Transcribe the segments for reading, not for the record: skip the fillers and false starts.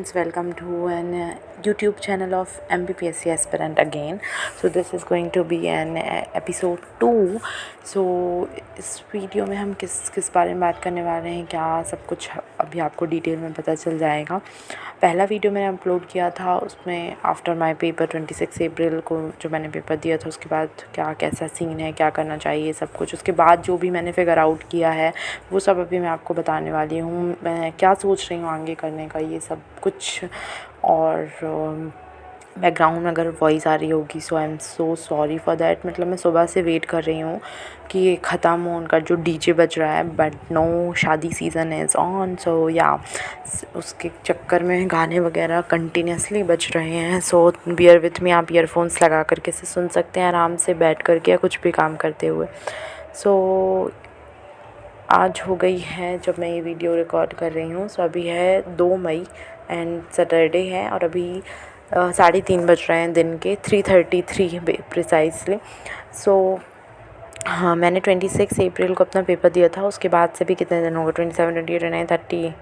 friends, welcome to an YouTube channel of MPPSC aspirant again. So this is going to be an episode 2. So इस video में हम किस बारे में बात करने वाले हैं, क्या सब कुछ अभी आपको डिटेल में पता चल जाएगा। पहला वीडियो मैंने अपलोड किया था, उसमें आफ्टर माय पेपर 26 अप्रैल को जो मैंने पेपर दिया था उसके बाद क्या कैसा सीन है, क्या करना चाहिए, सब कुछ। उसके बाद जो भी मैंने फिगर आउट किया है वो सब अभी मैं आपको बताने वाली हूँ। मैं क्या सोच रही हूँ आगे करने का, ये सब कुछ। और बैकग्राउंड में अगर वॉइस आ रही होगी so I am so sorry for that. मतलब मैं सुबह से वेट कर रही हूँ कि ये ख़त्म हो, उनका जो डीजे बज रहा है, बट नो, शादी सीज़न इज़ ऑन। सो या उसके चक्कर में गाने वगैरह कंटिन्यूसली बज रहे हैं। सो बियर विथ मी, आप ईयरफोन्स लगा करके से सुन सकते हैं आराम से बैठ करके या कुछ भी काम करते हुए। सो आज हो गई है जब मैं ये वीडियो रिकॉर्ड कर रही हूँ। सो अभी है 2 मई एंड सैटरडे है और अभी 3:30 बज रहे हैं दिन के, 3:33 प्रिसाइसली। सो हाँ, मैंने 26 अप्रैल को अपना पेपर दिया था। उसके बाद से भी कितने दिन हो गए, 27, 28, 29,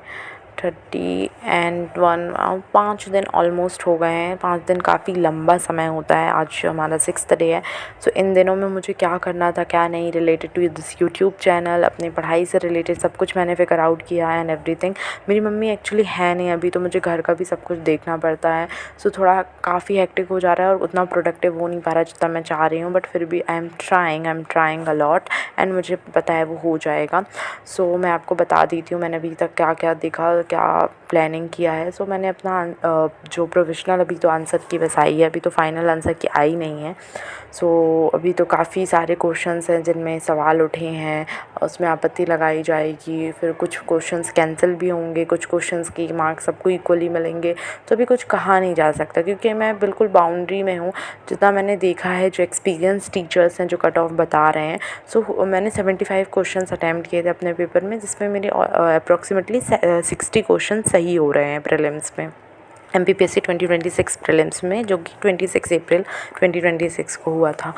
30 एंड 1, 5 दिन ऑलमोस्ट हो गए हैं। 5 दिन काफ़ी लंबा समय होता है। आज हमारा 6th डे है। सो इन दिनों में मुझे क्या करना था क्या नहीं, related to this YouTube channel, अपनी पढ़ाई से रिलेटेड सब कुछ मैंने फिगर आउट किया है एंड एवरीथिंग। मेरी मम्मी एक्चुअली है नहीं अभी, तो मुझे घर का भी सब कुछ देखना पड़ता है। सो थोड़ा काफ़ी हेक्टिक हो जा रहा है और उतना प्रोडक्टिव हो नहीं पा रहा जितना मैं चाह रही हूँ, बट फिर भी I am trying a lot and मुझे पता है वो हो जाएगा। सो मैं आपको बता देती हूँ मैंने अभी तक क्या क्या देखा, क्या प्लानिंग किया है। सो मैंने अपना जो प्रोविज़नल अभी तो आंसर की बस आई है, अभी तो फाइनल आंसर की आई नहीं है। सो अभी तो काफ़ी सारे क्वेश्चंस हैं जिनमें सवाल उठे हैं, उसमें आपत्ति लगाई जाएगी, फिर कुछ क्वेश्चंस कैंसिल भी होंगे, कुछ क्वेश्चंस की मार्क्स सबको इक्वली मिलेंगे। तो अभी कुछ कहा नहीं जा सकता क्योंकि मैं बिल्कुल बाउंड्री में हूँ। जितना मैंने देखा है, जो एक्सपीरियंस टीचर्स हैं जो कट ऑफ बता रहे हैं, सो मैंने 75 क्वेश्चंस अटैम्प्ट किए थे अपने पेपर में, जिसमें मेरे अप्रॉक्सीमेटली 60 क्वेश्चन सही हो रहे हैं प्रीलिम्स में, MPPSC 2026 प्रीलिम्स में, जो कि 26 अप्रैल 2026 को हुआ था।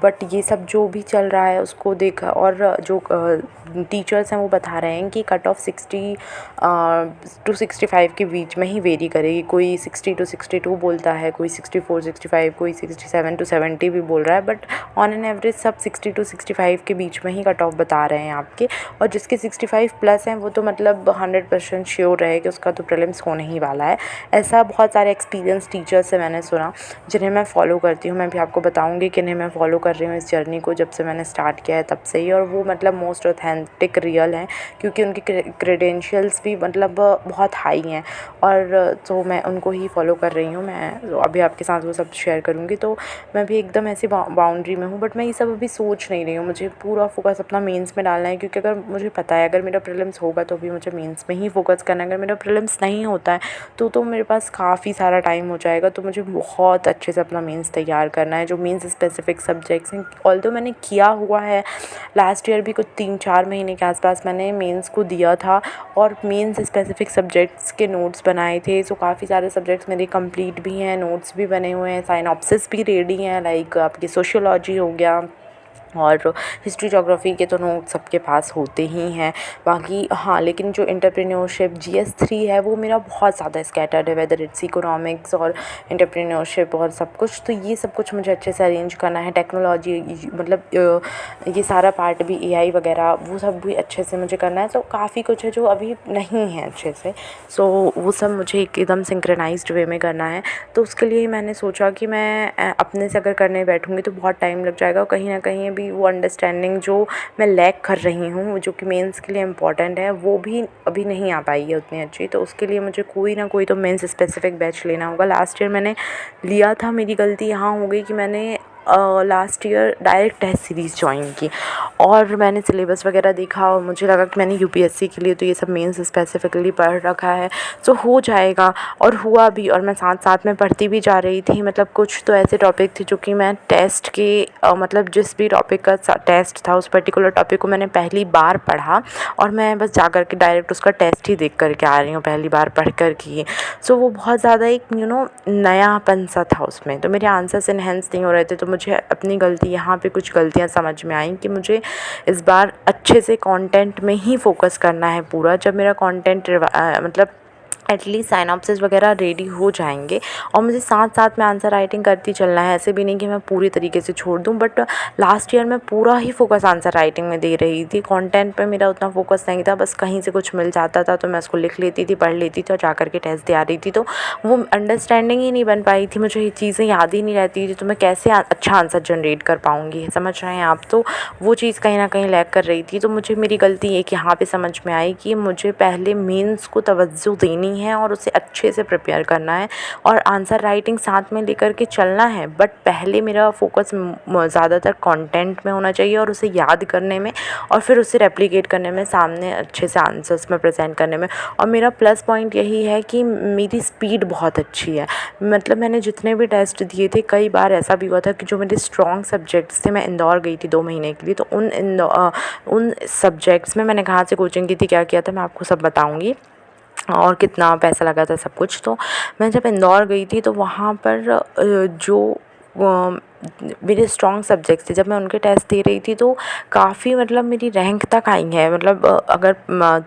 बट ये सब जो भी चल रहा है उसको देखा, और जो टीचर्स हैं वो बता रहे हैं कि कट ऑफ 60 to 65 के बीच में ही वेरी करेगी। कोई 60 to 62 बोलता है, कोई 64, 65, कोई 67 to 70 भी बोल रहा है, बट ऑन एन एवरेज सब 60 to 65 के बीच में ही कट ऑफ बता रहे हैं आपके। और जिसके 65 प्लस हैं वो तो मतलब 100% श्योर है कि उसका तो प्रीलिम्स होने ही वाला है। ऐसा बहुत सारे एक्सपीरियंस टीचर्स से मैंने सुना जिन्हें मैं फ़ॉलो करती हूँ। मैं भी आपको बताऊँगी कि इन्हें मैं फ़ॉलो कर रही हूँ इस जर्नी को, जब से मैंने स्टार्ट किया है तब से ही। और वो मतलब मोस्ट ऑथेंटिक रियल हैं क्योंकि उनकी क्रेडेंशियल्स भी मतलब बहुत हाई हैं, और तो मैं उनको ही फॉलो कर रही हूँ। मैं अभी आपके साथ वो सब शेयर करूँगी। तो मैं भी एकदम ऐसी बाउंड्री में हूँ, बट मैं ये सब अभी सोच नहीं रही हूँ। मुझे पूरा फोकस अपना मेंस में डालना है, क्योंकि अगर मुझे पता है अगर मेरा प्रीलिम्स होगा तो अभी मुझे मेंस में ही फोकस करना है। अगर मेरा प्रीलिम्स नहीं होता है तो मेरे पास काफ़ी सारा टाइम हो जाएगा, तो मुझे बहुत अच्छे से अपना मेंस तैयार करना है। जो मेंस स्पेसिफिक सब्जेक्ट्स हैं, ऑल्दो मैंने किया हुआ है लास्ट ईयर भी, कुछ 3-4 महीने के आसपास मैंने मेंस को दिया था और मेंस स्पेसिफिक सब्जेक्ट्स के नोट्स बनाए थे। सो काफ़ी सारे सब्जेक्ट्स मेरे कंप्लीट भी हैं, नोट्स भी बने हुए हैं, साइनॉप्सिस भी रेडी हैं, लाइक आपकी सोशियोलॉजी हो गया और हिस्ट्री जोग्राफ़ी के तो नोट सबके पास होते ही हैं। बाकी हाँ, लेकिन जो एंटरप्रेन्योरशिप GS3 है वो मेरा बहुत ज़्यादा स्कैटर्ड है, वेदर इट्स इकोनॉमिक्स और एंटरप्रेन्योरशिप और सब कुछ। तो ये सब कुछ मुझे अच्छे से अरेंज करना है। टेक्नोलॉजी मतलब ये सारा पार्ट भी, AI वगैरह, वो सब भी अच्छे से मुझे करना है। तो काफ़ी कुछ है जो अभी नहीं है अच्छे से। सो वो सब मुझे एकदम सिंक्रोनाइज्ड वे में करना है। तो उसके लिए मैंने सोचा कि मैं अपने से अगर करने बैठूँगी तो बहुत टाइम लग जाएगा, और कहीं ना कहीं भी वो अंडरस्टैंडिंग जो मैं लैक कर रही हूँ, जो कि मेंस के लिए इम्पॉर्टेंट है, वो भी अभी नहीं आ पाई है उतनी अच्छी। तो उसके लिए मुझे कोई ना कोई तो मेंस स्पेसिफिक बैच लेना होगा। लास्ट ईयर मैंने लिया था, मेरी गलती यहाँ हो गई कि मैंने last year direct test series join की और मैंने सिलेबस वगैरह देखा और मुझे लगा कि मैंने UPSC के लिए तो ये सब मेंस स्पेसिफिकली पढ़ रखा है, सो हो जाएगा। और हुआ भी, और मैं साथ साथ में पढ़ती भी जा रही थी। मतलब कुछ तो ऐसे टॉपिक थे जो कि मैं टेस्ट के मतलब जिस भी टॉपिक का टेस्ट था उस पर्टिकुलर टॉपिक को मैंने पहली बार पढ़ा और मैं बस जा कर के डायरेक्ट उसका टेस्ट ही देख कर के आ रही हूँ, पहली बार पढ़ कर के। सो वो बहुत ज़्यादा एक नयापन सा था उसमें, तो मेरे आंसर्स इन्हेंस नहीं हो रहे थे। तो मुझे अपनी गलती, यहाँ पे कुछ गलतियाँ समझ में आई कि मुझे इस बार अच्छे से कंटेंट में ही फोकस करना है पूरा। जब मेरा कंटेंट मतलब एटलीस्ट साइनॉप्सिस वगैरह रेडी हो जाएंगे। और मुझे साथ साथ में आंसर राइटिंग करती चलना है, ऐसे भी नहीं कि मैं पूरी तरीके से छोड़ दूँ। बट लास्ट ईयर मैं पूरा ही फोकस आंसर राइटिंग में दे रही थी, कंटेंट पे मेरा उतना फोकस नहीं था। बस कहीं से कुछ मिल जाता था तो मैं उसको लिख लेती थी, पढ़ लेती थी और जा कर के टेस्ट दे आ रही थी। तो वो अंडरस्टैंडिंग ही नहीं बन पाई थी, मुझे ये चीज़ें याद ही नहीं रहती थी, तो मैं कैसे अच्छा आंसर जनरेट कर पाऊँगी, समझ रहे हैं आप। तो वो चीज़ कहीं ना कहीं लैग कर रही थी। तो मुझे मेरी गलती एक यहाँ पे समझ में आई कि मुझे पहले मेंस को तवज्जो देनी है और उसे अच्छे से प्रिपेयर करना है और आंसर राइटिंग साथ में लेकर के चलना है। बट पहले मेरा फोकस ज़्यादातर कंटेंट में होना चाहिए और उसे याद करने में, और फिर उसे रेप्लिकेट करने में, सामने अच्छे से आंसर्स में प्रेजेंट करने में। और मेरा प्लस पॉइंट यही है कि मेरी स्पीड बहुत अच्छी है। मतलब मैंने जितने भी टेस्ट दिए थे, कई बार ऐसा भी हुआ था कि जो मेरे स्ट्रॉन्ग सब्जेक्ट्स थे, मैं इंदौर गई थी 2 महीने के लिए, तो उन सब्जेक्ट्स में मैंने कहाँ से कोचिंग की थी, क्या किया था, मैं आपको सब बताऊँगी और कितना पैसा लगा था सब कुछ। तो मैं जब इंदौर गई थी तो वहाँ पर जो मेरे स्ट्रॉन्ग सब्जेक्ट्स थे, जब मैं उनके टेस्ट दे रही थी तो काफ़ी मतलब मेरी रैंक तक आई है। मतलब अगर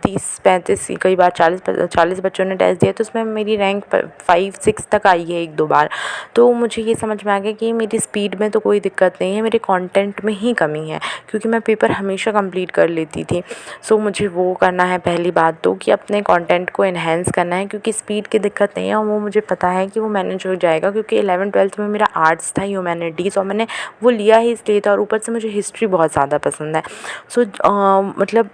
30-35 कई बार 40 बच्चों ने टेस्ट दिया तो उसमें मेरी रैंक 5-6 तक आई है 1-2 बार। तो मुझे ये समझ में आ गया कि मेरी स्पीड में तो कोई दिक्कत नहीं है, मेरे कंटेंट में ही कमी है, क्योंकि मैं पेपर हमेशा कंप्लीट कर लेती थी। सो मुझे वो करना है पहली बात तो, कि अपने कंटेंट को इन्हेंस करना है, क्योंकि स्पीड की दिक्कत नहीं है और वो मुझे पता है कि वो मैनेज हो जाएगा। क्योंकि 11th-12th में मेरा आर्ट्स था, ह्यूमैनिटीज़, और मैंने वो लिया ही इसलिए था, और ऊपर से मुझे हिस्ट्री बहुत ज़्यादा पसंद है। सो मतलब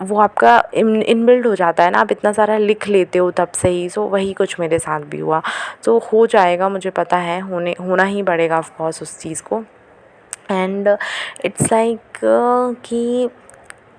वो आपका इनबिल्ड हो जाता है ना, आप इतना सारा लिख लेते हो तब से ही। सो वही कुछ मेरे साथ भी हुआ। सो हो जाएगा, मुझे पता है, होना ही पड़ेगा ऑफ कोर्स उस चीज़ को। एंड इट्स लाइक कि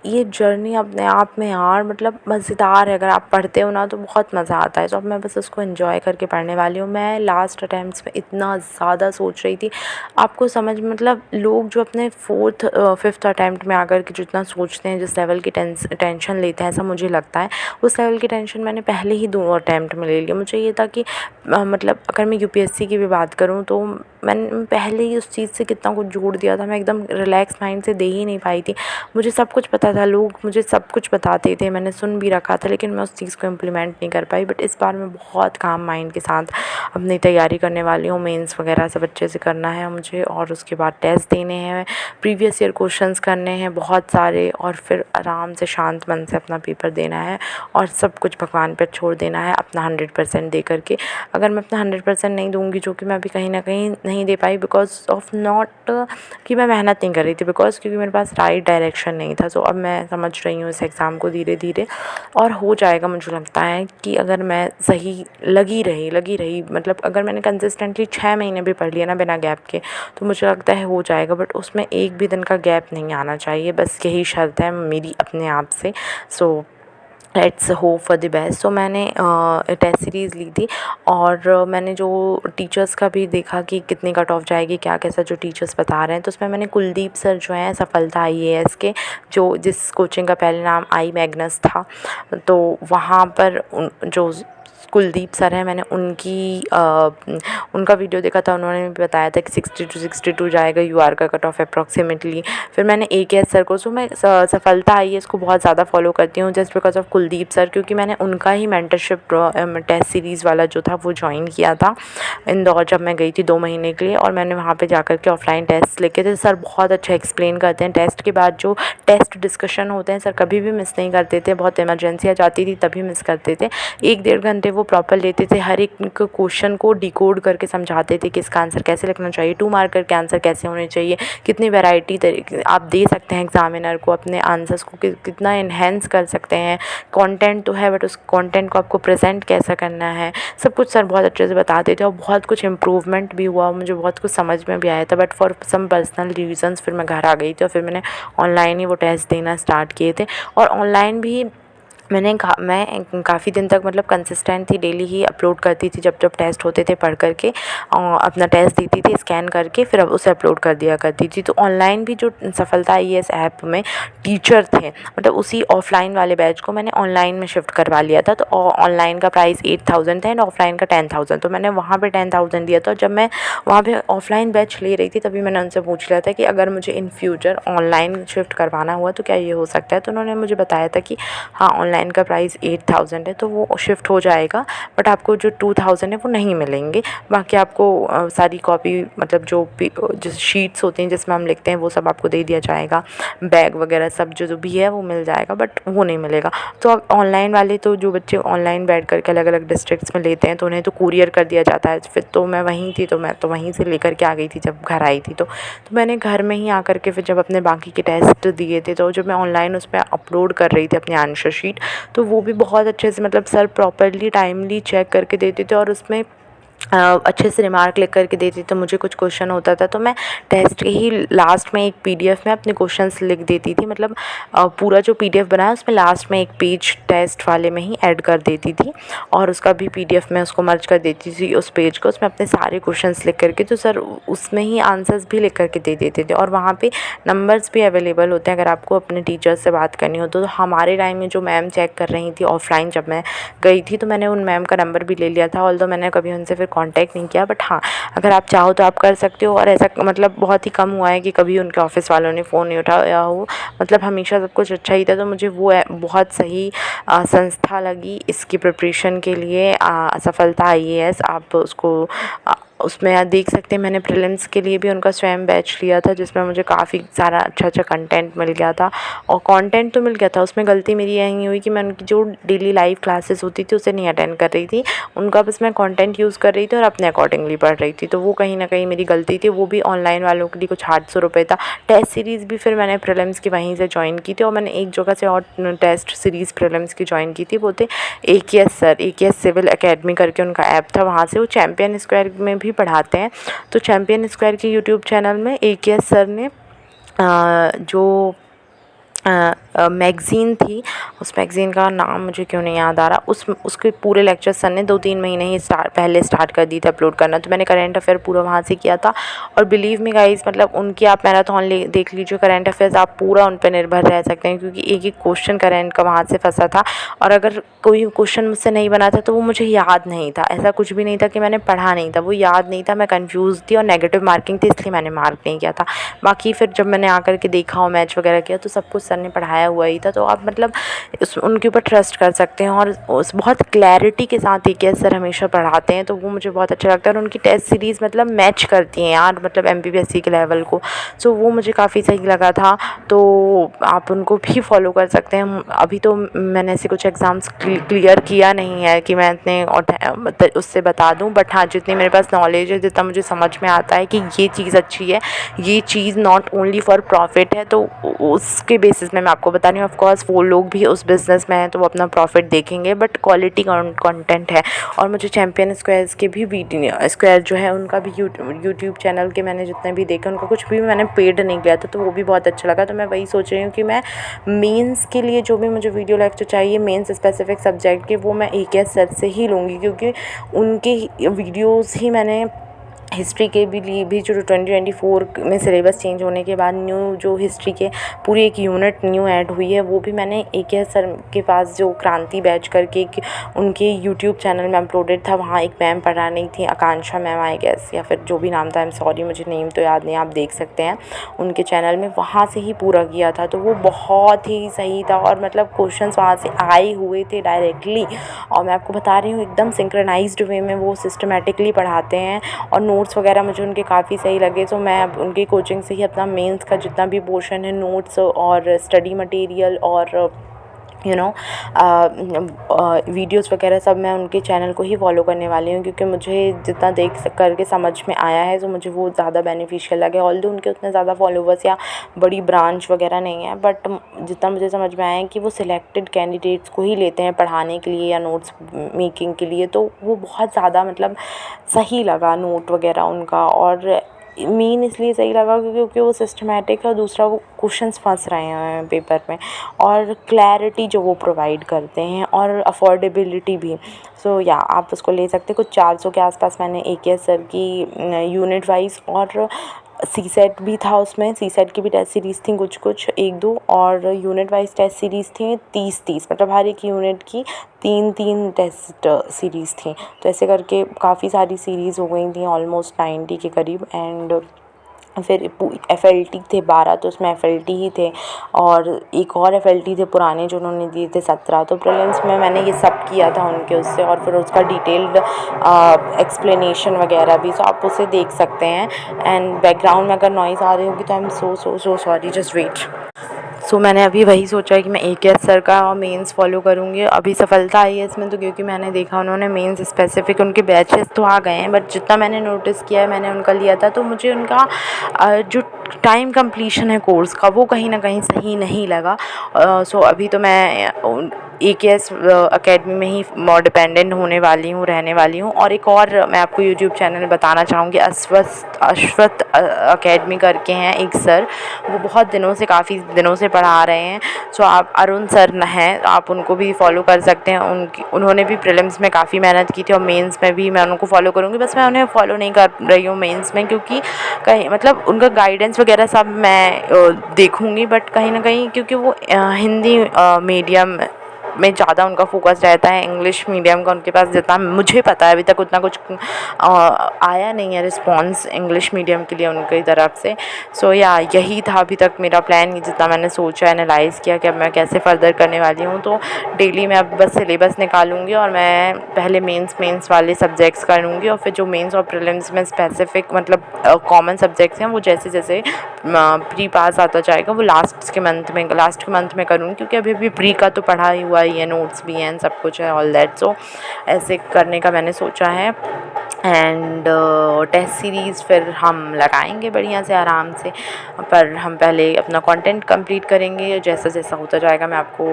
ये जर्नी अपने आप में यार मतलब मज़ेदार है। अगर आप पढ़ते हो ना तो बहुत मज़ा आता है। तो अब मैं बस उसको एंजॉय करके पढ़ने वाली हूँ। मैं लास्ट अटेम्प्ट्स में इतना ज़्यादा सोच रही थी, आपको समझ, मतलब लोग जो अपने 4th-5th अटेम्प्ट में आकर के जितना सोचते हैं, जिस लेवल की टेंशन लेते हैं, ऐसा मुझे लगता है उस लेवल की टेंशन मैंने पहले ही 2 अटेम्प्ट में ले लिया। मुझे ये था कि मतलब अगर मैं यूपीएससी की भी बात करूँ तो मैंने पहले ही उस चीज़ से कितना कुछ जोड़ दिया था, मैं एकदम रिलैक्स माइंड से दे ही नहीं पाई थी। मुझे सब कुछ पता था, लोग मुझे सब कुछ बताते थे, मैंने सुन भी रखा था, लेकिन मैं उस चीज़ को इम्प्लीमेंट नहीं कर पाई। बट इस बार मैं बहुत काम माइंड के साथ अपनी तैयारी करने वाली हूँ। मेंस वगैरह सब अच्छे से करना है मुझे, और उसके बाद टेस्ट देने हैं, प्रीवियस ईयर क्वेश्चंस करने हैं बहुत सारे, और फिर आराम से शांत मन से अपना पेपर देना है और सब कुछ भगवान पर छोड़ देना है, अपना 100% दे करके। अगर मैं अपना 100% नहीं दूँगी, जो कि मैं अभी कहीं ना कहीं नहीं दे पाई बिकॉज ऑफ नॉट कि मैं मेहनत नहीं कर रही थी, क्योंकि मेरे पास राइट डायरेक्शन नहीं था। सो अब मैं समझ रही हूँ इस एग्ज़ाम को धीरे धीरे, और हो जाएगा। मुझे लगता है कि अगर मैं सही लगी रही मतलब अगर मैंने कंसिस्टेंटली 6 महीने भी पढ़ लिया ना बिना गैप के, तो मुझे लगता है हो जाएगा। बट उसमें एक भी दिन का गैप नहीं आना चाहिए, बस यही शर्त है मेरी अपने आप से। So let's hope for the best. तो मैंने टेस्ट सीरीज़ ली थी, और मैंने जो टीचर्स का भी देखा कि कितनी कट ऑफ जाएगी, क्या कैसा जो टीचर्स बता रहे हैं। तो उसमें मैंने कुलदीप सर जो हैं सफलता IAS के, जो जिस कोचिंग का पहले नाम आई मैग्नस था, तो वहाँ पर जो कुलदीप सर हैं, मैंने उनका वीडियो देखा था। उन्होंने भी बताया था कि 60-62 जाएगा UR का कट ऑफ अप्रॉक्सीमेटली। फिर मैंने AKS सर को, सो मैं सफलता IAS को बहुत ज़्यादा फॉलो करती हूँ just because of Kuldeep sir, क्योंकि मैंने उनका ही मेंटरशिप टेस्ट सीरीज़ वाला जो था वो ज्वाइन किया था इंदौर, जब मैं गई थी 2 महीने के लिए। और मैंने वहाँ पर जाकर के ऑफलाइन टेस्ट लिखे थे। सर बहुत अच्छा एक्सप्लेन करते हैं। टेस्ट के बाद जो टेस्ट डिस्कशन होते हैं, सर कभी भी मिस नहीं करते थे। बहुत इमरजेंसी आ जाती थी तभी मिस करते थे। 1-1.5 घंटे वो प्रॉपर लेते थे, हर एक क्वेश्चन को डिकोड करके समझाते थे कि इसका आंसर कैसे लिखना चाहिए, 2 मार्कर के आंसर कैसे होने चाहिए, कितनी वैरायटी आप दे सकते हैं एग्जामिनर को, अपने आंसर्स को कितना इन्हेंस कर सकते हैं। कंटेंट तो है बट उस कंटेंट को आपको प्रेजेंट कैसा करना है, सब कुछ सर बहुत अच्छे से बताते थे। और बहुत कुछ इम्प्रूवमेंट भी हुआ, मुझे बहुत कुछ समझ में भी आया था। But for some personal reasons फिर मैं घर आ गई थी, और फिर मैंने ऑनलाइन ही वो टेस्ट देना स्टार्ट किए थे। और ऑनलाइन भी मैं काफ़ी दिन तक मतलब कंसिस्टेंट थी, डेली ही अपलोड करती थी। जब टेस्ट होते थे पढ़ करके अपना टेस्ट देती थी स्कैन करके, फिर अब उसे अपलोड कर दिया करती थी। तो ऑनलाइन भी जो सफलता IAS ऐप में टीचर थे, मतलब उसी ऑफलाइन वाले बैच को मैंने ऑनलाइन में शिफ्ट करवा लिया था। तो ऑनलाइन का प्राइस 8,000 था एंड ऑफलाइन का 10,000, तो मैंने वहाँ पर 10,000 दिया था। जब मैं वहाँ पर ऑफलाइन बैच ले रही थी तभी मैंने उनसे पूछ लिया था कि अगर मुझे इन फ्यूचर ऑनलाइन शिफ्ट करवाना हुआ तो क्या ये हो सकता है। तो उन्होंने मुझे बताया था कि हाँ, ऑनलाइन ऑनलाइन का प्राइस 8,000 है, तो वो शिफ्ट हो जाएगा, बट आपको जो 2,000 है वो नहीं मिलेंगे। बाकी आपको सारी कॉपी मतलब जो शीट्स होती हैं जिसमें हम लिखते हैं वो सब आपको दे दिया जाएगा, बैग वगैरह सब जो भी है वो मिल जाएगा, बट वो नहीं मिलेगा। तो अब ऑनलाइन वाले तो जो बच्चे ऑनलाइन बैठ करके अलग अलग डिस्ट्रिक्ट्स में लेते हैं तो उन्हें तो कुरियर कर दिया जाता है। फिर तो मैं वहीं थी, तो मैं तो वहीं से लेकर के आ गई थी जब घर आई थी। तो मैंने घर में ही आकर के फिर जब अपने बाकी के टेस्ट दिए थे, तो जब मैं ऑनलाइन उस पर अपलोड कर रही थी अपनी आंसर शीट, तो वो भी बहुत अच्छे से मतलब सर प्रॉपरली टाइमली चेक करके देते थे और उसमें अच्छे से रिमार्क लिख करके देती। तो मुझे कुछ क्वेश्चन होता था तो मैं टेस्ट के ही लास्ट में एक पीडीएफ में अपने क्वेश्चंस लिख देती थी, मतलब पूरा जो पीडीएफ बनाया उसमें लास्ट में एक पेज टेस्ट वाले में ही ऐड कर देती थी और उसका भी पीडीएफ में उसको मर्ज कर देती थी उस पेज को, उसमें अपने सारे क्वेश्चंस लिख करके, तो सर उसमें ही आंसर्स भी लिख करके दे देते थे। और वहाँ पे नंबर्स भी अवेलेबल होते हैं अगर आपको अपने टीचर्स से बात करनी हो तो हमारे टाइम में जो मैम चेक कर रही थी ऑफलाइन जब मैं गई थी, तो मैंने उन मैम का नंबर भी ले लिया था, ऑल्दो मैंने कभी उनसे फिर कांटेक्ट नहीं किया, बट हाँ अगर आप चाहो तो आप कर सकते हो। और ऐसा मतलब बहुत ही कम हुआ है कि कभी उनके ऑफ़िस वालों ने फ़ोन नहीं उठाया हो, मतलब हमेशा सब कुछ अच्छा ही था। तो मुझे वो बहुत सही संस्था लगी इसकी प्रिपरेशन के लिए, सफलता आईएएस। आप उसको उसमें आप देख सकते हैं मैंने प्रीलिम्स के लिए भी उनका स्वयं बैच लिया था जिसमें मुझे काफ़ी सारा अच्छा कंटेंट मिल गया था। और कंटेंट तो मिल गया था, उसमें गलती मेरी यही हुई कि मैं उनकी जो डेली लाइव क्लासेस होती थी उसे नहीं अटेंड कर रही थी, उनका बस मैं कंटेंट यूज़ कर रही थी और अपने अकॉर्डिंगली पढ़ रही थी। तो वो कहीं ना कहीं मेरी गलती थी। वो भी ऑनलाइन वालों के लिए कुछ 800 रुपये था। टेस्ट सीरीज़ भी फिर मैंने प्रीलिम्स की वहीं से ज्वाइन की थी और मैंने एक जगह से और टेस्ट सीरीज़ प्रीलिम्स की ज्वाइन की थी, वो थे AKS sir, AKS civil academy करके उनका ऐप था, वहाँ से वो चैम्पियन स्क्वायर में भी पढ़ाते हैं। तो चैम्पियन स्क्वायर के यूट्यूब चैनल में AKS सर ने जो मैगज़ीन थी, उस मैगज़ीन का नाम मुझे क्यों नहीं याद आ रहा, उसके पूरे लेक्चर सर ने 2-3 महीने ही पहले स्टार्ट कर दी थी अपलोड करना। तो मैंने करंट अफेयर पूरा वहाँ से किया था। और बिलीव मी गाइस, मतलब उनकी आप मैराथन देख लीजिए करंट अफेयर्स, आप पूरा उन पर निर्भर रह सकते हैं क्योंकि एक एक क्वेश्चन करंट का वहाँ से फंसा था। और अगर कोई क्वेश्चन मुझसे नहीं बना था तो वो मुझे याद नहीं था, ऐसा कुछ भी नहीं था कि मैंने पढ़ा नहीं था, वो याद नहीं था, मैं कन्फ्यूज़ थी और नेगेटिव मार्किंग थी इसलिए मैंने मार्क नहीं किया था। बाकी फिर जब मैंने आकर के देखा और मैच वगैरह किया तो सब कुछ सर ने पढ़ाया हुआ ही था। तो आप मतलब उनके ऊपर ट्रस्ट कर सकते हैं और उस बहुत क्लैरिटी के साथ AKS सर हमेशा पढ़ाते हैं, तो वो मुझे बहुत अच्छा लगता है। और उनकी टेस्ट सीरीज़ मतलब मैच करती हैं यार, मतलब MPPSC के लेवल को, सो वो मुझे काफ़ी सही लगा था। तो आप उनको भी फॉलो कर सकते हैं। अभी तो मैंने ऐसे कुछ एग्ज़ाम्स क्लियर किया नहीं है कि मैं इतने उससे बता दूं, बट हाँ जितनी मेरे पास नॉलेज है, जितना मुझे समझ में आता है कि ये चीज़ अच्छी है, ये चीज़ नॉट ओनली फॉर प्रॉफिट है, तो उसके बेसिस में मैं आपको बता रही हूँ। ऑफकोर्स वो लोग भी उस बिज़नेस में हैं तो वो अपना प्रॉफिट देखेंगे, बट क्वालिटी कंटेंट है। और मुझे चैम्पियन स्क्वायर्स के भी स्क्वायर जो है उनका भी यूट्यूब चैनल के मैंने जितने भी देखे, उनको कुछ भी मैंने पेड नहीं किया था, तो वो भी बहुत अच्छा लगा। तो मैं वही सोच रही हूँ कि मैं मेंस के लिए जो भी मुझे वीडियो लेक्चर चाहिए मेंस स्पेसिफिक सब्जेक्ट के, वो मैं AKS सर से ही लूँगी क्योंकि उनके वीडियोज़ ही मैंने हिस्ट्री के भी लिए भी जो 2024 में सिलेबस चेंज होने के बाद न्यू जो हिस्ट्री के पूरी एक यूनिट न्यू ऐड हुई है, वो भी मैंने AKS सर के पास जो क्रांति बैच करके उनके यूट्यूब चैनल में अपलोडेड था। वहाँ एक मैम पढ़ा रही थी, आकांक्षा मैम आई गेस, या फिर जो भी नाम था, आई एम सॉरी मुझे नेम तो याद नहीं, आप देख सकते हैं उनके चैनल में, वहाँ से ही पूरा किया था। तो वो बहुत ही सही था और मतलब क्वेश्चंस वहाँ से आए हुए थे डायरेक्टली। और मैं आपको बता रही हूँ एकदम सिंक्रोनाइज्ड वे में वो सिस्टमेटिकली पढ़ाते हैं और नोट्स वगैरह मुझे उनके काफ़ी सही लगे। तो मैं अब उनकी कोचिंग से ही अपना मेंस का जितना भी पोर्शन है, नोट्स और स्टडी मटेरियल और वीडियोस वगैरह सब मैं उनके चैनल को ही फॉलो करने वाली हूँ क्योंकि मुझे जितना देख करके समझ में आया है तो मुझे वो ज़्यादा बेनिफिशियल लगे। ऑल्दो उनके उतने ज़्यादा फॉलोवर्स या बड़ी ब्रांच वगैरह नहीं है, बट जितना मुझे समझ में आया है कि वो सिलेक्टेड कैंडिडेट्स को ही लेते हैं पढ़ाने के लिए या नोट्स मेकिंग के लिए, तो वो बहुत ज़्यादा मतलब सही लगा नोट वगैरह उनका। और मेन इसलिए सही लगा क्योंकि वो सिस्टमेटिक है और दूसरा वो क्वेश्चंस फंस रहे हैं पेपर में, और क्लैरिटी जो वो प्रोवाइड करते हैं और अफोर्डेबिलिटी भी। सो या आप उसको ले सकते हैं। कुछ 400 के आसपास मैंने AKS सर की यूनिट वाइज, और CSET भी था उसमें, CSET की भी टेस्ट सीरीज़ थी कुछ 1-2, और यूनिट वाइज टेस्ट सीरीज़ थी 30-30, मतलब हर एक यूनिट की 3-3 टेस्ट सीरीज़ थी। तो ऐसे करके काफ़ी सारी सीरीज़ हो गई थी, ऑलमोस्ट 90 के करीब। एंड फिर FLT थे 12, तो उसमें FLT ही थे, और एक और FLT थे पुराने जो उन्होंने दिए थे 17। तो प्रीलिम्स में मैंने ये सब किया था उनके उससे, और फिर उसका डिटेल्ड एक्सप्लेनेशन वगैरह भी, सो आप उसे देख सकते हैं। एंड बैकग्राउंड में अगर नॉइज़ आ रही होगी तो I am so sorry, just wait. So मैंने अभी वही सोचा है कि मैं AKS सर का मेंस फॉलो करूँगी। अभी सफलता आई है इसमें, तो क्योंकि मैंने देखा उन्होंने मेंस स्पेसिफिक उनके बैचेस तो आ गए हैं, बट जितना मैंने नोटिस किया है, मैंने उनका लिया था, तो मुझे उनका जो टाइम कंप्लीशन है कोर्स का, वो कहीं ना कहीं सही नहीं लगा। सो अभी तो मैं AKS अकेडमी में ही मोर डिपेंडेंट होने वाली हूँ, रहने वाली हूँ। और एक और मैं आपको यूट्यूब चैनल बताना चाहूँगी, अश्वत अकेडमी करके हैं एक सर, वो बहुत दिनों से, काफ़ी दिनों से पढ़ा रहे हैं। सो आप अरुण सर हैं, आप उनको भी फॉलो कर सकते हैं। उन्होंने भी प्रीलिम्स में काफ़ी मेहनत की थी, और मेंस में भी मैं उनको फॉलो करूँगी। बस मैं उन्हें फॉलो नहीं कर रही हूँ मेंस में, क्योंकि कहीं मतलब उनका गाइडेंस वगैरह सब मैं देखूँगी, बट कहीं ना कहीं क्योंकि वो हिंदी मीडियम में ज़्यादा उनका फोकस रहता है, इंग्लिश मीडियम का उनके पास जितना मुझे पता है अभी तक उतना कुछ आया नहीं है रिस्पॉन्स इंग्लिश मीडियम के लिए उनकी तरफ से। सो या यही था अभी तक मेरा प्लान, जितना मैंने सोचा, एनालाइज़ किया कि अब मैं कैसे फ़र्दर करने वाली हूँ। तो डेली मैं अब बस सिलेबस निकालूंगी, और मैं पहले मेंस वाले सब्जेक्ट्स करूँगी, और फिर जो मेंस और प्रीलिम्स में स्पेसिफिक मतलब कॉमन सब्जेक्ट्स हैं, वो जैसे जैसे प्री पास आता जाएगा वो लास्ट के मंथ में करूँगी, क्योंकि अभी प्री का तो पढ़ा ही हुआ ही है, नोट्स भी हैं, सब कुछ है, ऑल दैट। सो ऐसे करने का मैंने सोचा है। एंड टेस्ट सीरीज़ फिर हम लगाएंगे बढ़िया से, आराम से, पर हम पहले अपना कंटेंट कंप्लीट करेंगे। जैसा जैसा होता जाएगा मैं आपको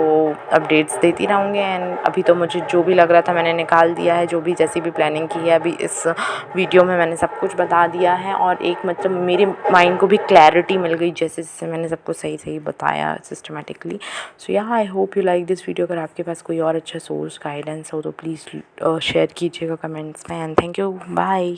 अपडेट्स देती रहूँगी। एंड अभी तो मुझे जो भी लग रहा था मैंने निकाल दिया है, जो भी जैसी भी प्लानिंग की है अभी इस वीडियो में मैंने सब कुछ बता दिया है, और एक मतलब मेरे माइंड को भी क्लैरिटी मिल गई जैसे जैसे मैंने सबको सही सही बताया सिस्टमेटिकली। सो या I hope you like this video. अगर आपके पास कोई और अच्छा सोर्स गाइडेंस हो तो प्लीज़ शेयर कीजिएगा कमेंट्स में। And thank you, bye.